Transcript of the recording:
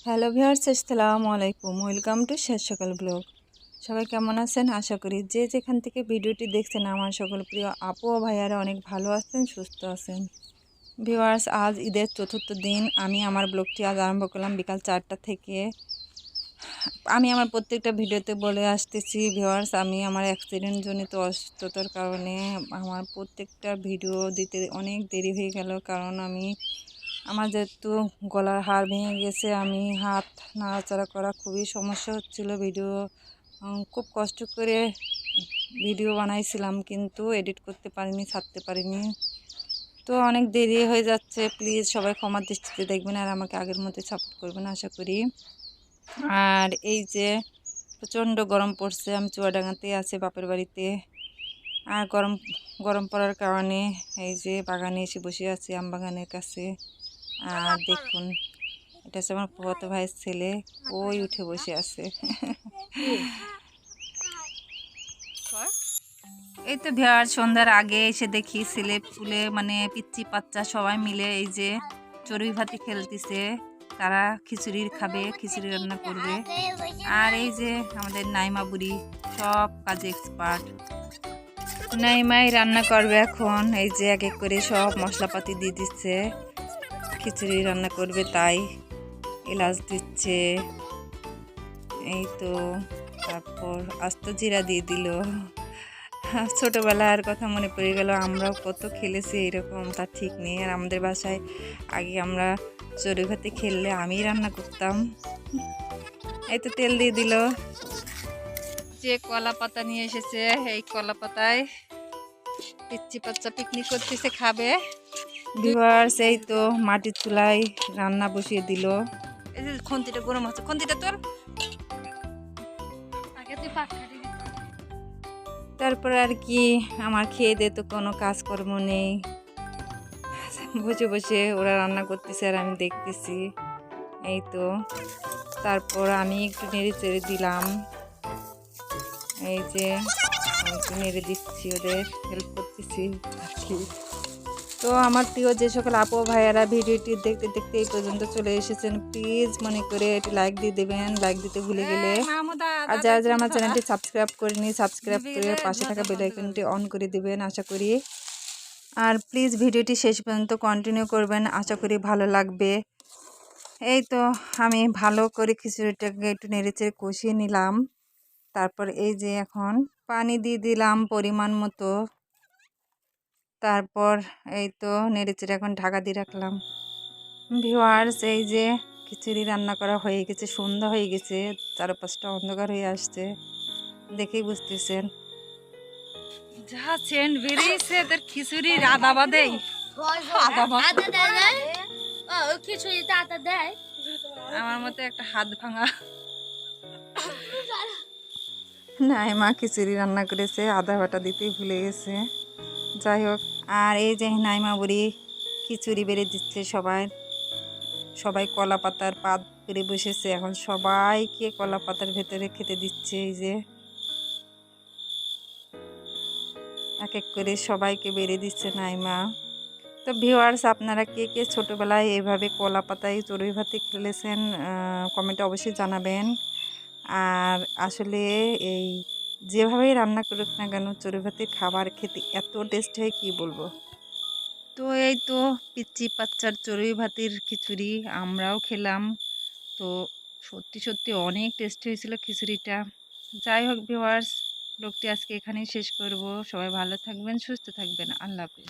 Hello viewers, আসসালামু আলাইকুম। Welcome to শেষ সকাল ব্লগ। সবাই কেমন আছেন? আশা করি যে যেখান থেকে ভিডিওটি দেখছেন আমার সকল প্রিয় আপু ও ভাইয়ারা অনেক ভালো আছেন, সুস্থ আছেন। ভিউয়ার্স, আজ ঈদের চতুর্থ দিন। আমি আমার ব্লগটি আজ আরম্ভ করলাম বিকাল 4টা থেকে। আমি আমার প্রত্যেকটা ভিডিওতে বলে আসতেছি ভিউয়ার্স, আমি আমার অ্যাক্সিডেন্টজনিত অসুস্থতার কারণে আমার প্রত্যেকটা ভিডিও দিতে অনেক দেরি হয়ে গেল। কারণ আমার যেহেতু গলার হাড় ভেঙে গেছে, আমি হাত নাড়াচাড়া করা খুবই সমস্যা হচ্ছিল। খুব কষ্ট করে ভিডিও বানাইছিলাম, কিন্তু এডিট করতে পারিনি, ছাড়তে পারিনি। তো অনেক দেরি হয়ে যাচ্ছে। প্লিজ সবাই ক্ষমার দৃষ্টিতে দেখবেন আর আমাকে আগের মতো সাপোর্ট করবেন আশা করি। আর এই যে প্রচণ্ড গরম পড়ছে, আমি চুয়াডাঙ্গাতে আছি বাপের বাড়িতে। আর গরম গরম পড়ার কারণে এই যে বাগানে এসে বসে আছি, আম বাগানের কাছে। আর দেখুন, এটা হচ্ছে আমার ফুফাতো ভাইয়ের ছেলে, ওই উঠে বসে আছে। এই তো ভিউয়ার, সন্ধ্যার আগে এসে দেখি ছেলে পুলে মানে পিচ্চি বাচ্চা সবাই মিলে এই যে চড়ুই ভাতি খেলতেছে। তারা খিচুড়ি খাবে, খিচুড়ি রান্না করবে। আর এই যে আমাদের নাইমা বুড়ি সব কাজে এক্সপার্ট। নাইমাই রান্না করবে এখন। এই যে এক এক করে সব মশলাপাতি দিয়ে দিচ্ছে, খিচুড়ি রান্না করবে তাই এলাচ দিচ্ছে। এই তো, তারপর আস্ত জিরা দিয়ে দিল। ছোটোবেলার কথা মনে পড়ে গেল, আমরাও কত খেলেছি এরকম, তার ঠিক নেই। আর আমাদের বাসায় আগে আমরা চড়ুই ভাতি খেললে আমিই রান্না করতাম। এই তো তেল দিয়ে দিল। যে কলা পাতা নিয়ে এসেছে, এই কলা পাতায় পিচ্চি বাচ্চা পিকনিক করতেছে, খাবে। ভিউয়ার্স, এই তো মাটির চুলায় রান্না বসিয়ে দিল। এই যে খুন্তিটা গরম হচ্ছে, খুন্তিটা তোর। তারপর আর কি, আমার খেয়ে দিয়ে তো কোনো কাজকর্ম নেই, বসে বসে ওরা রান্না করতেছে আর আমি দেখতেছি। এই তো, তারপর আমি একটু নেড়ে চেড়ে দিলাম। এই যে আমি একটু নেড়ে দিচ্ছি, ওদের হেল্প করতেছি আর কি। তো আমার প্রিয় যে সকল আপু ভাইয়ারা ভিডিওটি দেখতে দেখতে এই পর্যন্ত চলে এসেছেন, প্লিজ মনে করে এটি লাইক দিয়ে দেবেন, লাইক দিতে ভুলে গেলে। আর যারা যারা আমার চ্যানেলটি সাবস্ক্রাইব করেনি, সাবস্ক্রাইব করে পাশে থাকা বেল আইকনটি অন করে দিবেন আশা করি। আর প্লিজ ভিডিওটি শেষ পর্যন্ত কন্টিনিউ করবেন, আশা করি ভালো লাগবে। এই তো আমি ভালো করে খিচুড়িটাকে একটু নেড়েচেড়ে কষিয়ে নিলাম। তারপর এই যে এখন পানি দিয়ে দিলাম পরিমাণ মতো। তারপর এই তো নেড়েচেড়ে এখন ঢাকা দিয়ে রাখলাম। ভিউয়ার্স, এই যে খিচুড়ি রান্না করা হয়ে গেছে, সন্ধ্যা হয়ে গেছে, চারপাশটা অন্ধকার হয়ে আসছে, দেখেই বুঝতেছেন। যা সেন্ট বেরিয়েছে তার খিচুড়ির আদা বাদেই। আমার মতে একটা হাত ভাঙা। নাইমা খিচুড়ি রান্না করেছে, আদা বাটা দিতেই ভুলে গেছে। যাই হোক, আর এই যে নাইমা বুড়ি খিচুড়ি বেড়ে দিচ্ছে সবাই কলা পাতার পাত পেরে বসেছে, এখন সবাইকে কলা পাতার ভেতরে খেতে দিচ্ছে। এই যে এক এক করে সবাইকে বেড়ে দিচ্ছে নাইমা। তো ভিউয়ার্স, আপনারা কে কে ছোটোবেলায় এভাবে কলা পাতায় চড়ুই ভাতি খেলেছেন কমেন্টে অবশ্যই জানাবেন। আর আসলে এই যেভাবেই রান্না করুক না কেন, চড়ুই ভাতির খাবার খেতে এত টেস্ট হয় কি বলবো। তো এই তো পিচ্চি বাচ্চার চড়ুই ভাতির খিচুড়ি আমরাও খেলাম। তো সত্যি সত্যি অনেক টেস্ট হয়েছিল খিচুড়িটা। যাই হোক ভিউয়ার্স, ব্লগটি আজকে এখানেই শেষ করব। সবাই ভালো থাকবেন, সুস্থ থাকবেন, আল্লাহ হাফেজ।